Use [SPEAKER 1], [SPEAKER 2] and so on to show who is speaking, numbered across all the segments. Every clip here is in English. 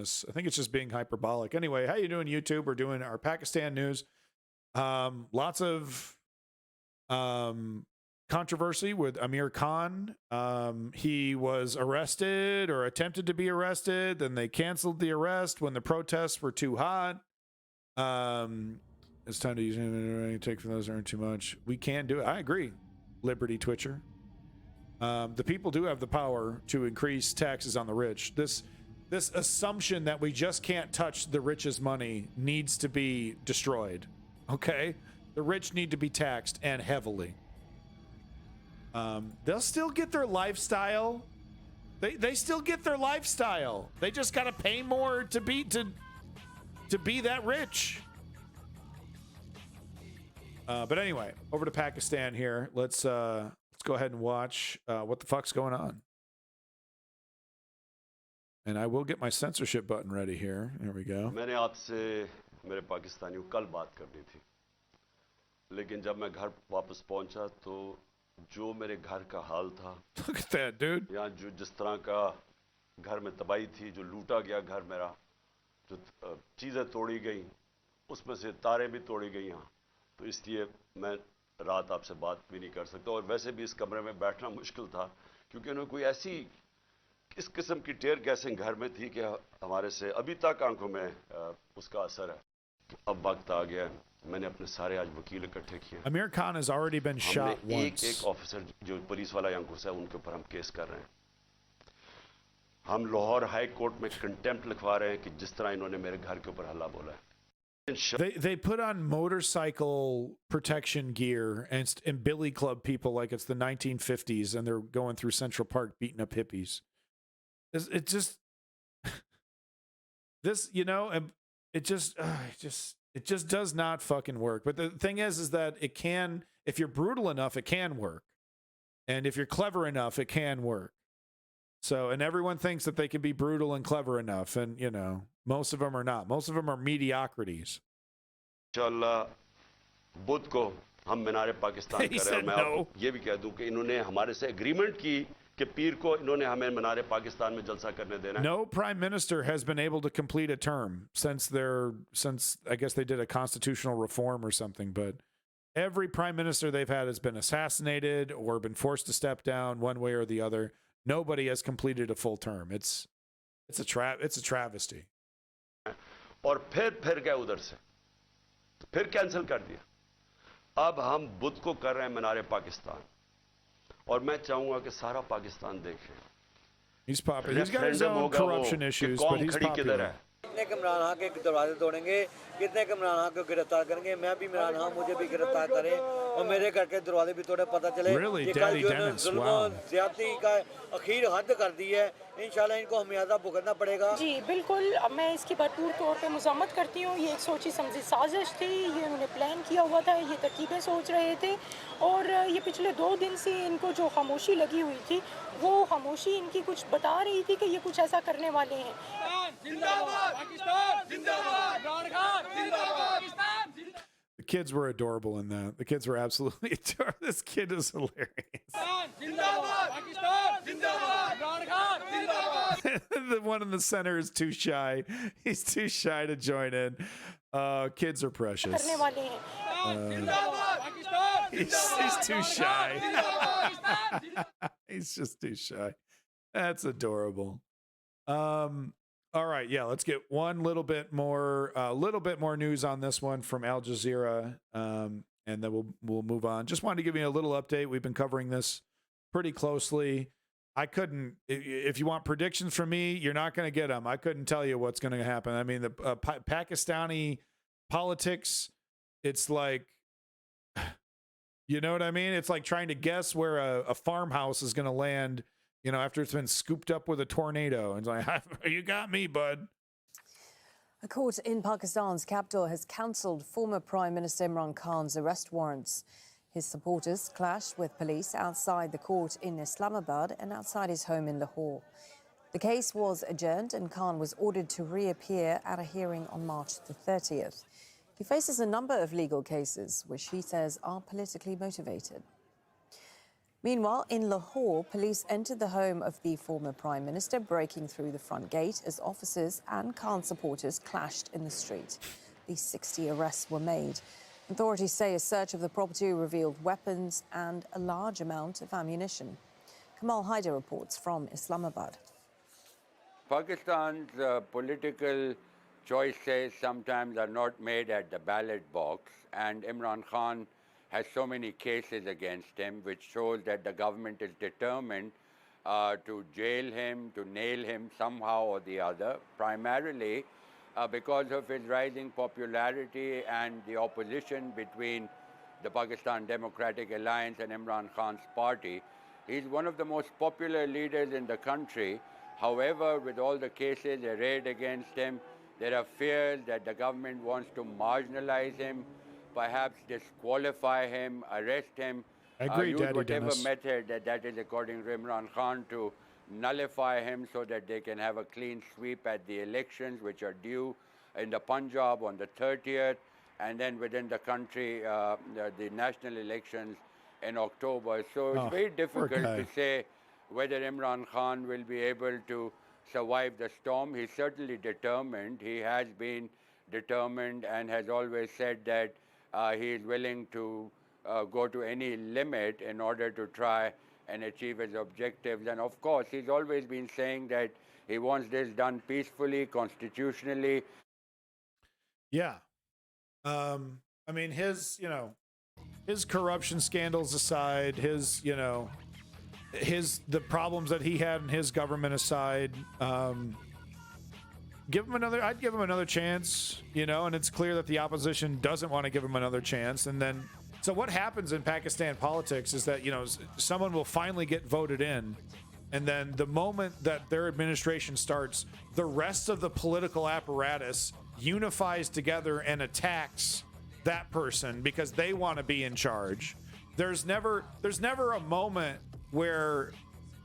[SPEAKER 1] I think it's just being hyperbolic. Anyway, how you doing, YouTube? We're doing our Pakistan news. Lots of controversy with Amir Khan. He was arrested or attempted to be arrested. Then they canceled the arrest when the protests were too hot. It's time to use it. Take from those who earn too much. We can't do it. I agree. Liberty Twitcher. The people do have the power to increase taxes on the rich. This assumption that we just can't touch the rich's money needs to be destroyed. Okay? The rich need to be taxed, and heavily. They'll still get their lifestyle. They still get their lifestyle. They just got to pay more to be that rich. But anyway, over to Pakistan here. Let's go ahead and watch what the fuck's going on. And I will get my censorship button ready here. Here we go.
[SPEAKER 2] मैंने आपसे मेरे पाकिस्तानियों कल बात करनी थी, लेकिन जब मैं घर वापस पहुंचा तो जो मेरे घर का हाल था,
[SPEAKER 1] Look at that, dude.
[SPEAKER 2] यहाँ जो जिस तरह का घर में तबाही थी, जो लूटा गया घर मेरा, जो चीज़ें तोड़ी गई, उसमें से तारें भी तोड़ी गई यहाँ, तो इसलिए मैं रात आपसे बात भी नहीं कर सकता। और वैसे भी इस कमरे में बैठना मुश्किल था, क्योंकि उन्हें कोई ऐसी इस किस्म की टेयर गैसिंग घर में थी कि हमारे से अभी तक आंखों में उसका असर है। अब वक्त आ गया, मैंने अपने सारे आज वकील इकट्ठे किए।
[SPEAKER 1] Amir Khan has already been shot once.
[SPEAKER 2] एक ऑफिसर जो पुलिस वाला यहाँ घुसा है, उनके ऊपर हम केस कर रहे हैं। हम लाहौर हाई कोर्ट में कंटेम्प्ट लिखवा रहे हैं कि जिस तरह इन्होंने मेरे घर के ऊपर हल्ला बोला है।
[SPEAKER 1] They put on motorcycle protection gear and billy club people like it's the 1950s, and they're going through Central Park beating up hippies. It just this, you know, it just does not fucking work. But the thing is that it can, if you're brutal enough, it can work, and if you're clever enough, it can work. So, and everyone thinks that they can be brutal and clever enough, and you know, most of them are not. Most of them are mediocrities.
[SPEAKER 2] इंशाल्लाह बुध को हम मीनारे पाकिस्तान कर रहे हैं। मैं आपको ये भी कह दूं कि इन्होंने हमारे से एग्रीमेंट की कि पीर को इन्होंने हमें मीनारे पाकिस्तान में जलसा करने देना है।
[SPEAKER 1] No prime minister has been able to complete a term since I guess they did a constitutional reform or something, but every prime minister they've had has been assassinated or been forced to step down one way or the other. Nobody has completed a full term. It's a travesty.
[SPEAKER 2] और फिर गए उधर से, फिर cancel कर दिया। अब हम बुध को कर रहे हैं मीनारे पाकिस्तान, और मैं चाहूंगा कि सारा पाकिस्तान देखे।
[SPEAKER 1] He's popular. He's got his own corruption issues, but he's popular.
[SPEAKER 3] कितने इमरान खान के दरवाजे तोड़ेंगे, कितने इमरान खान को गिरफ्तार करेंगे। मैं भी इमरान खान मुझे भी गिरफ्तार करें और मेरे घर के दरवाजे भी तोड़े, पता चले
[SPEAKER 1] Really, Daddy Dennis, wow.
[SPEAKER 3] ज्यादती का आखिर हद कर दी है। इंशाल्लाह इनको हमेशा भुगतना पड़ेगा।
[SPEAKER 4] जी बिल्कुल, मैं इसकी भरपूर तौर पे मज़म्मत करती हूँ। ये एक सोची समझी साजिश थी, ये उन्होंने प्लान किया हुआ था, ये तरकीबें सोच रहे थे, और ये पिछले 2 दिन से इनको जो खामोशी लगी हुई थी, वो खामोशी इनकी कुछ बता रही थी कि ये कुछ ऐसा करने वाले हैं।
[SPEAKER 1] The kids were adorable in that. The kids were absolutely adorable. This kid is hilarious. The one in the center is too shy. He's too shy to join in. Kids are precious. He's too shy. He's just too shy. That's adorable. All right, yeah, let's get one little bit more news on this one from Al Jazeera, and then we'll move on. Just wanted to give you a little update. We've been covering this pretty closely. I couldn't, if you want predictions from me, you're not going to get them. I couldn't tell you what's going to happen. I mean, the Pakistani politics, it's like, you know what I mean? It's like trying to guess where a farmhouse is going to land, you know, after it's been scooped up with a tornado. It's like, you got me, bud.
[SPEAKER 5] A court in Pakistan's capital has cancelled former Prime Minister Imran Khan's arrest warrants. His supporters clashed with police outside the court in Islamabad and outside his home in Lahore. The case was adjourned and Khan was ordered to reappear at a hearing on March the 30th. He faces a number of legal cases, which he says are politically motivated. Meanwhile, in Lahore, police entered the home of the former Prime Minister, breaking through the front gate as officers and Khan supporters clashed in the street. These 60 arrests were made. Authorities say a search of the property revealed weapons and a large amount of ammunition. Kamal Haider reports from Islamabad.
[SPEAKER 6] Pakistan's political choices sometimes are not made at the ballot box, and Imran Khan has so many cases against him, which shows that the government is determined to jail him, to nail him somehow or the other, primarily because of his rising popularity and the opposition between the Pakistan Democratic Alliance and Imran Khan's party. He's one of the most popular leaders in the country. However, with all the cases arrayed against him, there are fears that the government wants to marginalize him, perhaps disqualify him, arrest him,
[SPEAKER 1] I agree,
[SPEAKER 6] use
[SPEAKER 1] Daddy
[SPEAKER 6] whatever
[SPEAKER 1] Dennis.
[SPEAKER 6] method that is according to Imran Khan to nullify him so that they can have a clean sweep at the elections, which are due in the Punjab on the 30th, and then within the country, the national elections in October. So it's very difficult to say whether Imran Khan will be able to survive the storm. He's certainly determined. He has been determined and has always said that he is willing to go to any limit in order to try and achieve his objectives. And of course, he's always been saying that he wants this done peacefully, constitutionally.
[SPEAKER 1] Yeah. I mean, his corruption scandals aside, the problems that he had in his government aside, I'd give him another chance, and it's clear that the opposition doesn't want to give him another chance. And then, so what happens in Pakistan politics is that, someone will finally get voted in. And then the moment that their administration starts, the rest of the political apparatus unifies together and attacks that person because they want to be in charge. There's never a moment where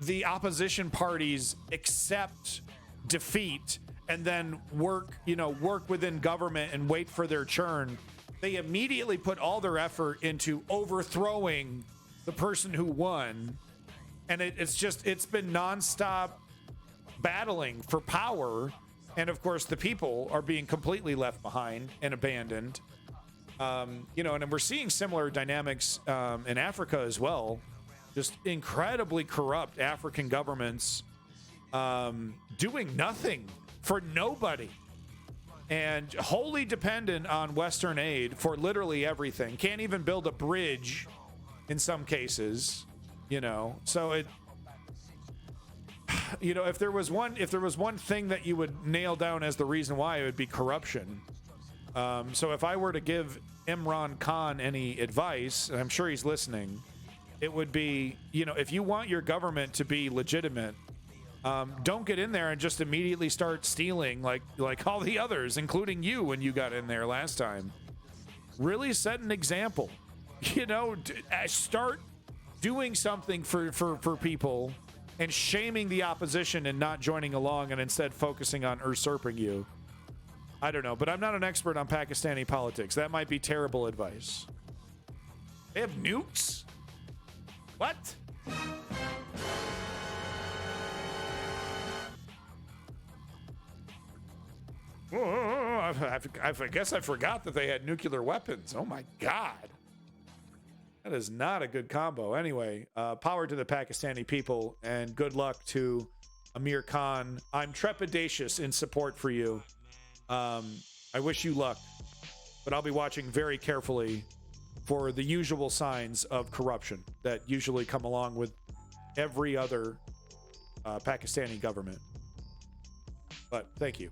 [SPEAKER 1] the opposition parties accept defeat and then work within government and wait for their turn. They immediately put all their effort into overthrowing the person who won. And it's been nonstop battling for power. And of course, the people are being completely left behind and abandoned. And we're seeing similar dynamics in Africa as well. Just incredibly corrupt African governments doing nothing for nobody and wholly dependent on Western aid for literally everything. Can't even build a bridge in some cases, So if there was one thing that you would nail down as the reason why, it would be corruption. So if I were to give Imran Khan any advice, and I'm sure he's listening, it would be, if you want your government to be legitimate, don't get in there and just immediately start stealing like all the others, including you when you got in there last time. Really set an example. Start doing something for people and shaming the opposition and not joining along and instead focusing on usurping you. I don't know, but I'm not an expert on Pakistani politics. That might be terrible advice. They have nukes? What? I guess I forgot that they had nuclear weapons. Oh my God. That is not a good combo. Anyway, power to the Pakistani people and good luck to Amir Khan. I'm trepidatious in support for you. I wish you luck, but I'll be watching very carefully for the usual signs of corruption that usually come along with every other Pakistani government. But thank you.